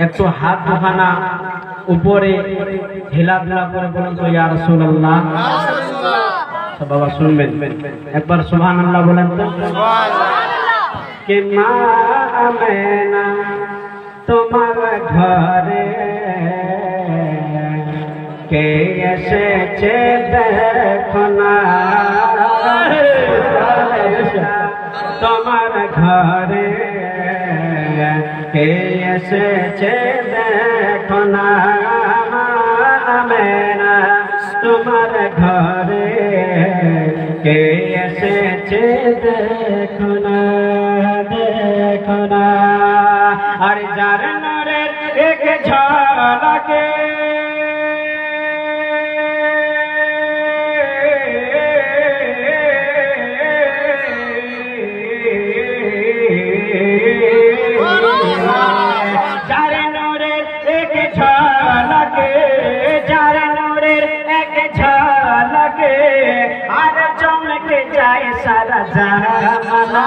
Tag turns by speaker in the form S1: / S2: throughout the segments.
S1: একটু হাত দুখানা উপরে হিলাধুলা করে বলুন তো ইয়া রাসূলুল্লাহ। বাবা শুনবেন, একবার সুবহানাল্লাহ বলেন তো। কে মা আমেনা তোমার ঘরে কে এসেছে দেখো না, তোমার ঘরে কে এসেছে দেখো না, আমেনা তোমার ঘরে কে এসেছে দেখো না, দেখো না। আর যার নরের এক ঝলকে আর চমকে যায় সারা জামানা,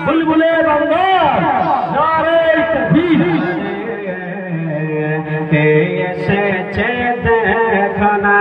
S1: বুলবুলে বন্দর কে এসেছে দেখো না,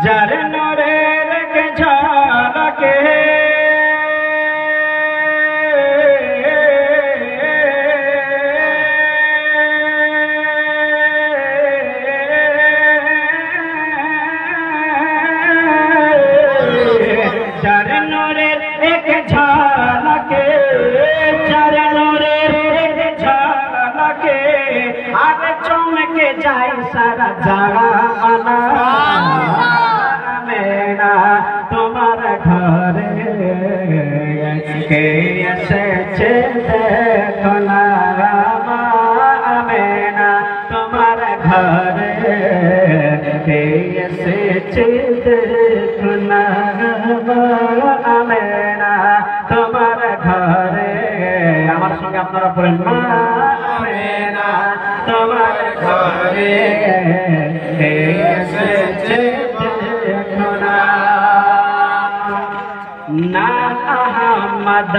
S1: যার নরের ঝলকে চমকে যায় সারা জামানা, মেরা তোমার ঘরে কে এসেছে দেখো না, মেরা তোমার ঘরে কে এসেছে দেখো না, মেরা তোমার ঘরে। আমার সঙ্গে আপনারা বলেন মেরা তোমার ঘরে এসেছে দেখো না, নাম আহমদ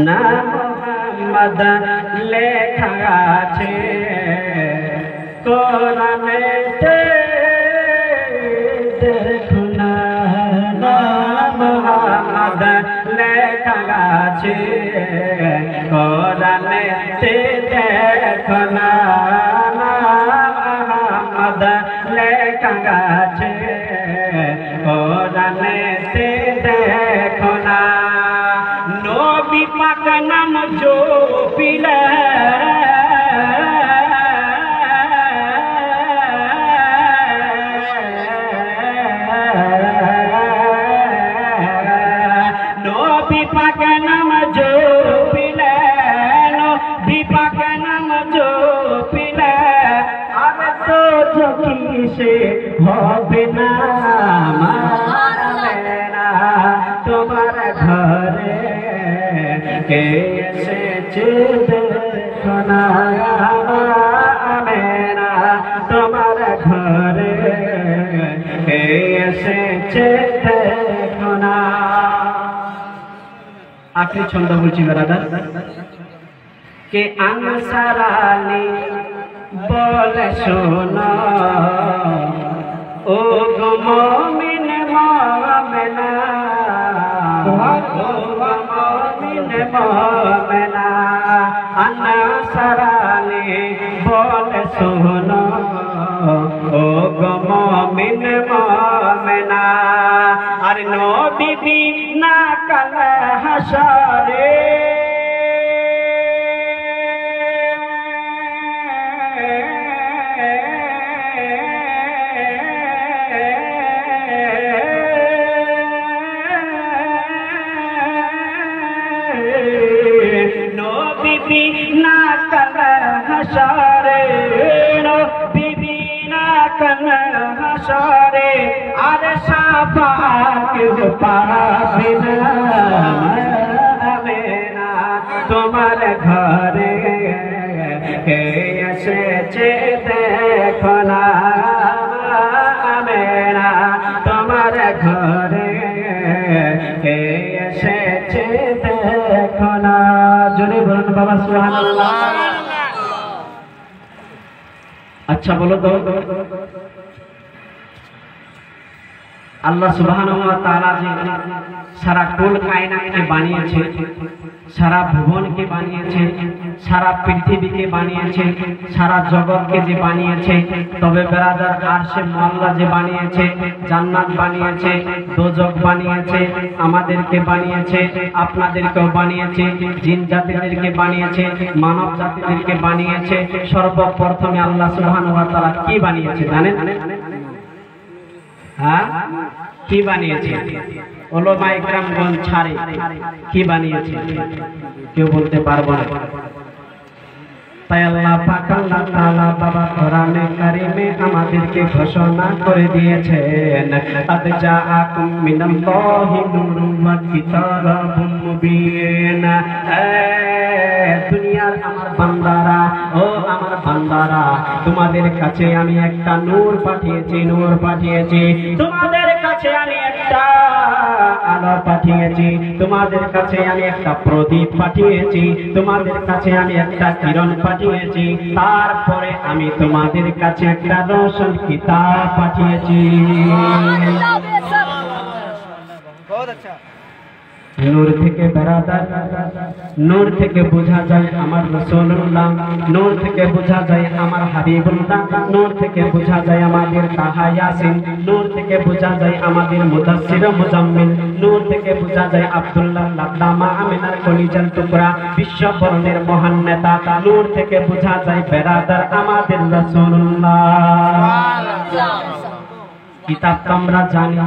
S1: নাম মোহাম্মদ লেখা আছে কোরআনেতে দেখো না, নাম মোহাম্মদ লেখা আছে কোরআনেতে দেখো না, মোহাম্মদ লেখা আছে কোরআনেতে দেখো না। নবী পাক নাম জপিলে নবী পাক নাম জপিলে, নবী পাক নাম জপিলে আর তো কিসে হবে না, মেরা তোমার ঘরে কে এসেছে দেখো না, মেরা তোমার ঘরে কে এসেছে দেখো না। আখরি ছন্দ বলছি বেরাদার, কে আনসার আলী বলে শোনো ও গো মুমিন মুমিনা, ও গো মুমিন মুমিনা, আনসার আলী বলে শোনো ও গো মুমিন মুমিনা। আর নবী বিনা কাল হাসরে নবী বিনা কাল হাসরে, নবী বিনা কাল হাসরে আর সাফাত পাবে না, তোমার ঘরে কে এসেছে দেখো না আমেনা তোমার ঘরে কে এসেছে দেখো না। জোরে বলুন বাবা সুবহানাল্লাহ। আচ্ছা বলো তো আল্লাহ সুবহানাহু ওয়া তাআলা যে সারা কুল কায়নাতকে বানিয়েছে, সারা ভুবনকে বানিয়েছে, সারা পৃথিবীকে বানিয়েছে, সারা জগৎকে যে বানিয়েছে, তবে বেরাদার আরশে মোয়াল্লা যে বানিয়েছে, জান্নাত বানিয়েছে, দোজখ বানিয়েছে, আমাদেরকে বানিয়েছে, আপনাদেরকেও বানিয়েছে, জিন জাতিদেরকে বানিয়েছে, মানব জাতিদেরকে বানিয়েছে। সর্বপ্রথমে আল্লাহ সুবহানাহু ওয়া তাআলা কি বানিয়েছে জানেন? হ্যাঁ কি বানিয়েছে? উলামা ইকরামগণ ছাড়ে কি বানিয়েছে কেউ বলতে পারবো না। তাই আল্লাহ পাক আল্লাহ তাআলা বাবা কোরআনে কারীমে আমাদেরকে ঘোষণা করে দিয়েছেন, আদ জাআকুম মিনাল্লাহি নূরুন ওয়া কিতাবুম মুবিন। দুনিয়ার আমার বান্দারা, ও আমার বান্দারা, তোমাদের কাছে আমি একটা নূর পাঠিয়েছি, নূর পাঠিয়েছি। তোমাদের কাছে আমি একটা আলো পাঠিয়েছি, তোমাদের কাছে আমি একটা প্রদীপ পাঠিয়েছি, তোমাদের কাছে আমি একটা কিরণ পাঠিয়েছি, তারপরে আমি তোমাদের কাছে একটা রোশন কিতাব পাঠিয়েছি। নূর থেকে বেরাদার, নূর থেকে বোঝা যায় আমার রাসূলুল্লাহ, নূর থেকে বোঝা যায় আমার হাবিবুল্লাহ, নূর থেকে বোঝা যায় আমাদের তাহা ইয়াসিন, নূর থেকে বোঝা যায় আমাদের মুদাসসির মুজাম্মিল, নূর থেকে বোঝা যায় আব্দুল্লাহ লাল্লামা আমিনার কলিজার টুকরা বিশ্ব বরণের মহান নেতা, নূর থেকে বোঝা যায় বেরাদার আমাদের রাসূলুল্লাহ। কিতাব তো আমরা জানি,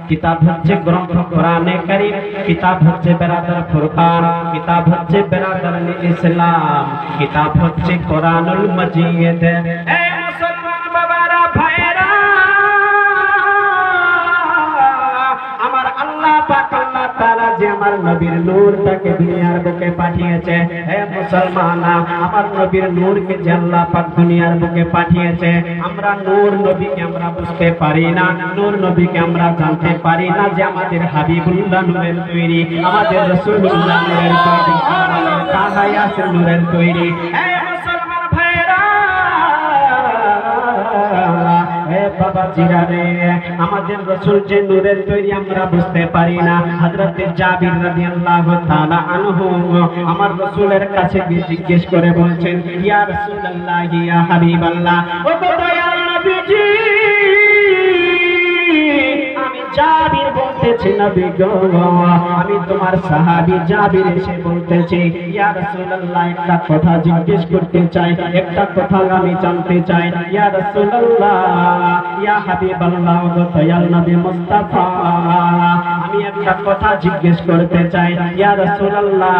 S1: কিতাব হচ্ছে গ্রন্থ কোরআনে কারীম, কিতাব হচ্ছে বেরাদার ফুরকান, কিতাব হচ্ছে বেরাদার ইসলাম, কিতাব হচ্ছে কোরআনুল মজিদ। এই মুসলমান বাবারা ভাইরা, আমার আল্লাহ পাক আল্লাহ তাআলা যে আমার নবীর নূরটাকে দুনিয়ার বুকে পাঠিয়েছে, হে মুসলমান আমার নবীর নূরকে যে আল্লাহ পাক দুনিয়ার বুকে পাঠিয়েছে, আমরা নূর নবীকে আমরা বুঝতে পারি না, নূর নবীকে আমরা জানতে পারি না যে আমাদের হাবিবুল্লাহ নূরের তৈরি, আমাদের রাসূলুল্লাহ নূরের তৈরি, আমাদের তাহা ইয়াসিন নূরের তৈরি। হে মুসলমান ভাইরা, হে বাবা জিরারে, আমাদের রাসূল যে নূরের তৈরি আমরা বুঝতে পারি না। হযরত জাবির রাদিয়াল্লাহু তাআলা আনহু আমার রাসূলের কাছে গিয়ে জিজ্ঞেস করে বলছেন, ইয়া রাসূলুল্লাহ, ইয়া হাবিবাল্লাহ, ও দয়াল নবীজি, আমি জাবির বলতেছি নবী গো, আমি তোমার সাহাবী জাবির এসে বলতেছি, ইয়া রাসূলুল্লাহ একটা কথা জিজ্ঞেস করতে চাই, একটা কথা আমি জানতে চাই। ইয়া রাসূলুল্লাহ, ইয়া হাবিবাল্লাহ, ও দয়াল নবী মুস্তাফা, আমি একটা কথা জিজ্ঞেস করতে চাই। ইয়া রাসূলুল্লাহ,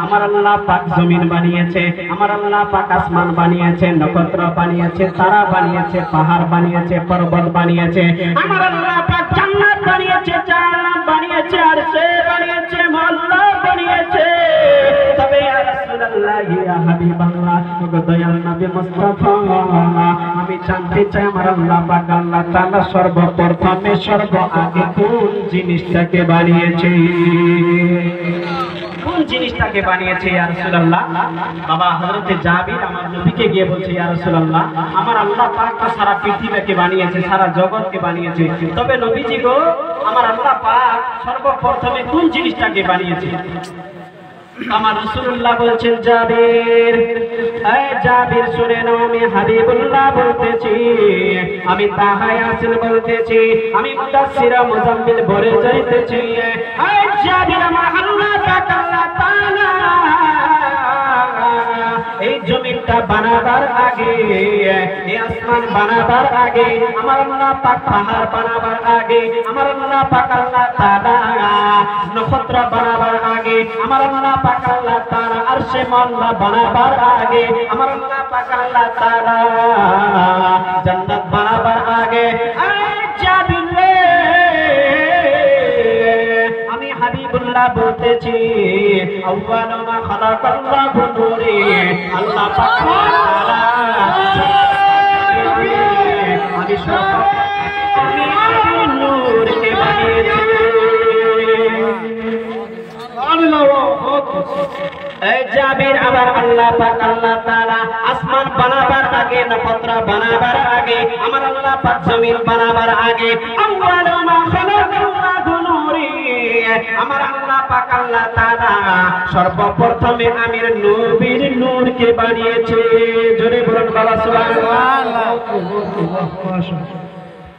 S1: আমার আল্লাহ পাক জমিন বানিয়েছে, আমার আল্লাহ পাক আসমান বানিয়েছে, নক্ষত্র বানিয়েছে, তারা বানিয়েছে, পাহাড় বানিয়েছে, পর্বত বানিয়েছে, আমার আল্লাহ পাক জান্নাত বানিয়েছে, জাহান্নাম বানিয়েছে, আর সে বানিয়েছে, মহল্লা বানিয়েছে। তবে ইয়া রাসূলুল্লাহ, ইয়া হাবিবাল্লাহ, ও দয়াল নবী মুস্তাফা, আমি জানতে চাই আমার আল্লাহ পাক আল্লাহ তাআলা সর্বপ্রথমে সর্ব আগে কোন জিনিসটাকে বানিয়েছে, কোন জিনিসটাকে বানিয়েছে ইয়া রাসূলুল্লাহ? বাবা হযরত জাবির আমার নবীকে গিয়ে বলছে, ইয়া রাসূলুল্লাহ, আমার আল্লাহ পাক তো সারা পৃথিবীকে বানিয়েছে, সারা জগৎকে বানিয়েছে, তবে নবীজি গো, আমার আল্লাহ পাক সর্বপ্রথমে কোন জিনিসটাকে বানিয়েছে? আমার রাসূলুল্লাহ বলছেন, জাবির, এই জাবির শুনে নাও, আমি হাবিবুল্লাহ বলতেছি, আমি তাহা ইয়াসিন বলতেছি, আমি মুদাসসির মুজাম্মিল বলে যাইতেছি। এই জাবির, আমার আল্লাহ পাক আল্লাহ তাআলা এই জমিনটা বানাবার আগে, এই আসমান বানাবার আগে, আমার আল্লাহ পাক পাহাড় বানাবার আগে, আমার আল্লাহ পাক আল্লাহ তাআলা নক্ষত্র বানাবার আগে, আমার আল্লাহ পাক আল্লাহ তাআলা আরশে মোয়াল্লা বানাবার আগে, আমার আল্লাহ পাক আল্লাহ তাআলা জান্নাত বানাবার আগে, আমি হাবিবুল্লাহ আল্লাহ বলতেছি আউয়ালু মা খালাকাল্লাহু নূরি, আল্লাহ পাক আমি নূরকে বানিয়েছি। জাবির আবার আল্লাহ পাক আল্লাহ তাআলা আসমান বানাবার আগে, নক্ষত্র বানাবার আগে, আমার আল্লাহ পাক জমিন বানাবার আগে আউয়ালু মা খালাকাল্লাহু নূরি, আমার আল্লাহ পাক আল্লাহ তাআলা সর্বপ্রথমে আমির নবীর নূরকে বানিয়েছে। জোরে বলুন বাবা সুবহানাল্লাহ।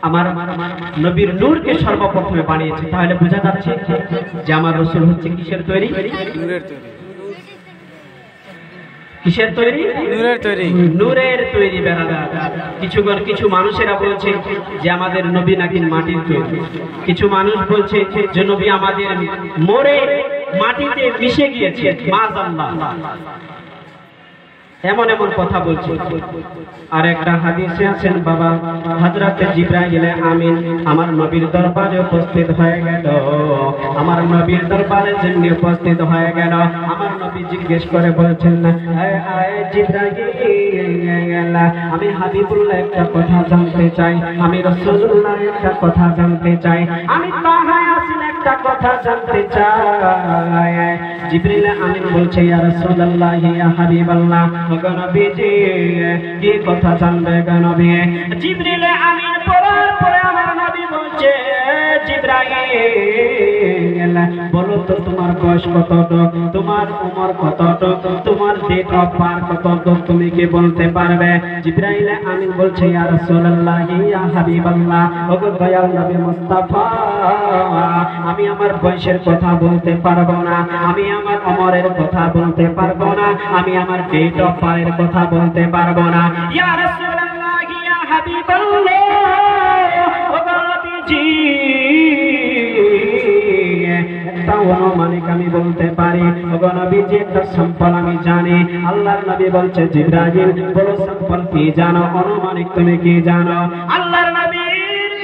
S1: আমার নবীর নূরকে সর্বপ্রথমে বানিয়েছে। তাহলে বোঝা যাচ্ছে যে আমার রাসূল হচ্ছে কিসের তৈরি? নূরের তৈরি। কিসের তৈরি? নূরের তৈরি। নূরের তৈরি। কিছু মানুষেরা বলছে যে আমাদের নবী নাকি মাটির তৈরি। কিছু মানুষ বলছে যে নবী আমাদের মরে মাটিতে মিশে গিয়েছে। মাআযাল্লাহ, এমন এমন কথা বলছে। আর একটা হাদিসে আছেন বাবা, হযরত জিবরাইল আমিন আমার নবীর দরবারে উপস্থিত হয়ে গেল। আমার নবীর দরবারে যেমনি উপস্থিত হয়ে গেল, আমার নবী জিজ্ঞেস করে বলছেন না, জিবরাইল, আমি হাবিবুল্লাহ একটা কথা জানতে চাই, আমি রাসূলুল্লাহ একটা কথা জানতে চাই, আমি তাহা আসিল একটা কথা জানতে চাই। জিবরাইল আমিন বলছে, ইয়া রাসূলুল্লাহ, ইয়া হাবিবাল্লাহ, নবীজি কি কথা জানবে গো নবী? জিবরিল আমিন পড়ার পরে আমার নবী বলছে, জিবরাইল বলো তো তোমার বয়স কতটুক, তোমার উমর কতটুক, তোমার ডেট অফ বার্থ কতটুক, তুমি কি বলতে পারবে? জিবরাইল আমিন বলছে, ইয়া রাসূলুল্লাহ, ইয়া হাবিবাল্লাহ, ওগো দয়াল নবী মুস্তাফা, আমি আমার বয়সের কথা বলতে পারবো না, আমি আমার উমরের কথা বলতে পারবো না, আমি আমার ডেট অফ বার্থের কথা বলতে পারবো না। ইয়া রাসূলুল্লাহ, ইয়া হাবিবাল্লাহ, ওগো নবীজি একটা অনুমানিক আমি বলতে পারি, ওগো নবীজি একটা সম্পল আমি জানি। আল্লাহর নবী বলছে, জিবরাইল বলো সম্পল কি জানো, অনুমানিক তুমি কি জানো? আল্লাহর নবীর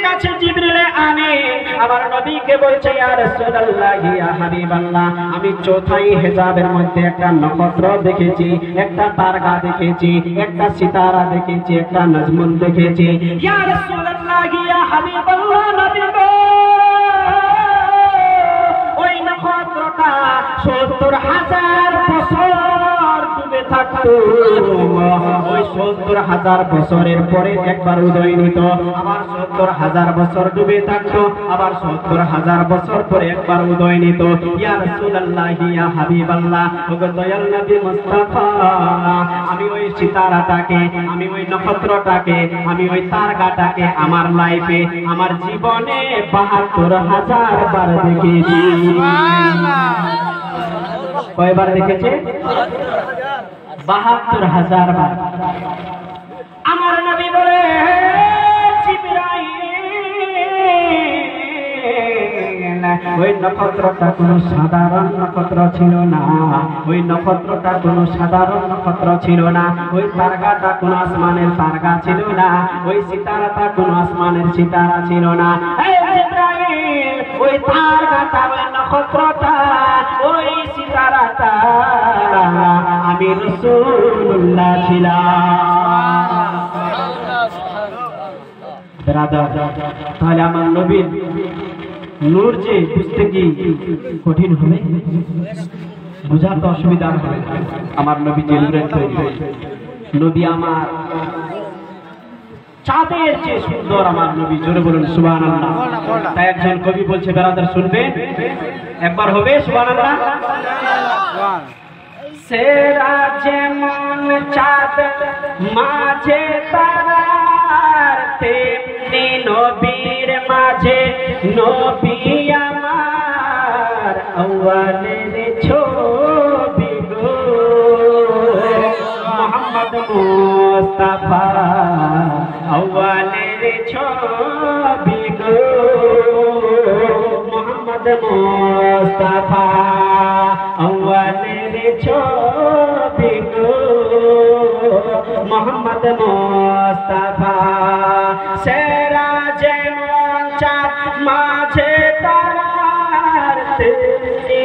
S1: কাছে জিবরিল আমিন আমার নবীকে বলছে, ইয়া রাসূলুল্লাহ, ইয়া হাবিবাল্লাহ, আমি চৌথাই হিজাবের মধ্যে একটা নক্ষত্র দেখেছি, একটা তারকা দেখেছি, একটা সিতারা দেখেছি, একটা নজমুন দেখেছি। ইয়া রাসূলুল্লাহ, ইয়া হাবিবাল্লাহ, নবী গো, ওই নক্ষত্রটা ৭০,০০০ বছর ডুবে থাকতো, ওই ৭০,০০০ বছরের পরে একবার উদয় নিত, আবার ৭০,০০০ বছর ডুবে থাকতো, আবার ৭০,০০০ বছর পরে একবার উদয় নিত। ইয়া রাসূলুল্লাহ, ইয়া হাবিবাল্লাহ, ওগো দয়াল নবী মুস্তাফা, আমি ওই সিতারাটাকে, আমি ওই নক্ষত্রটাকে, আমি ওই তারকাটাকে আমার লাইফে, আমার জীবনে ৭২,০০০ বার দেখেছি। কয়বার দেখেছে? ৭২,০০০ বার। আমার নবী বলে, জিবরাইল, ওই নক্ষত্রটা কোনো সাধারণ নক্ষত্র ছিল না, ওই নক্ষত্রটা কোনো সাধারণ নক্ষত্র ছিল না, ওই তারকাটা কোনো আসমানের তারকা ছিল না, ওই সিতারাটা কোনো আসমানের সিতারা ছিল না। জিবরাইল, ওই তারকাটা, ওই নক্ষত্রটা, ওই সিতারাটা আমি রাসূলুল্লাহ ছিলাম। তাহলে আমার নবীর নূর যে বুঝতে কি কঠিন হবে? বোঝার তো অসুবিধা হবে। আমার নবী যে নূরের তৈরি, নবী আমার চাঁদের যে সুন্দর, আমার নবী। জোরে বলুন সুবহানাল্লাহ। তাই একজন কবি বলছে, বেরাদার শুনবে, একবার হবে সুবহানাল্লাহ। সেরা যেমন চাঁদ মাঝে তারার, তেমনি নবীর মাঝে নবী আমার আউয়ালের ছবি গো, মুহাম্মদ মুস্তাফা আউয়ালের ছবি গো, মুহাম্মদ মুস্তাফা আউয়ালের ছবি গো, মুহাম্মদ মুস্তাফা। সেরা যেমন চাঁদ মাঝে তারার, তেমনি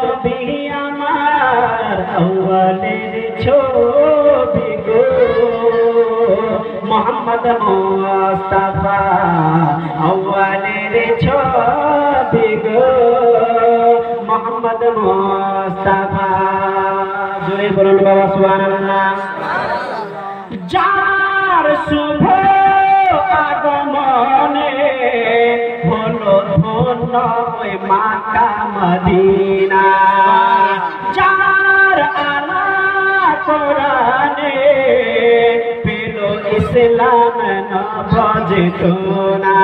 S1: নবী আমার আউয়ালের ছবি গো মোহাম্মদ মুস্তাফা আউয়ালের ছবি গো মোহাম্মদ মুস্তাফা জোরে বলুন বাবা সুবহানাল্লাহ যার শুভ আগমনে হলো ধন্য ওই মক্কা মদিনা যার আলা কোরআনে পেল ইসলাম নবজেতনা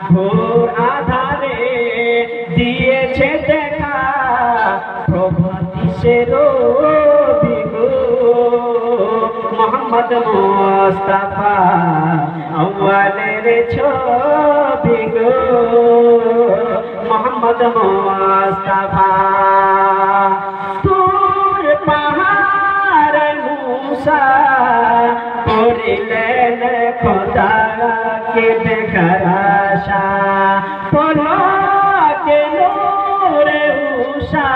S1: ঘোর আধারে দিয়েছে দেখা প্রভাতি সেরো মোহাম্মদ মুস্তাফা আউয়ালের ছবি গো মোহাম্মদ মুস্তাফা তুর পাহাড় মুসা করিলেন খোদাকে দেখার আশা পলকে নূরে উষা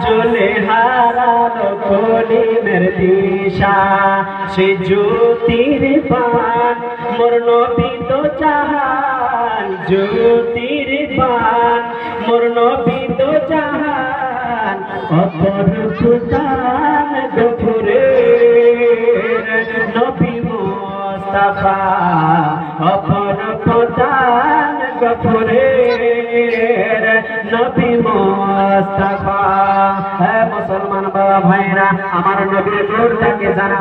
S1: জ্বলে হারালো কলিমের দিশা সে জ্যোতির পান মোর নবী তো জাহান জ্যোতির পান মোর নবী তো জাহান অপরূপ দান গফুরে নবী মুস্তাফা অপরূপ দান গফুরে নবী মুস্তাফা হে মুসলমান বাবা ভাইরা আমার নবীর নূরটাকে জানা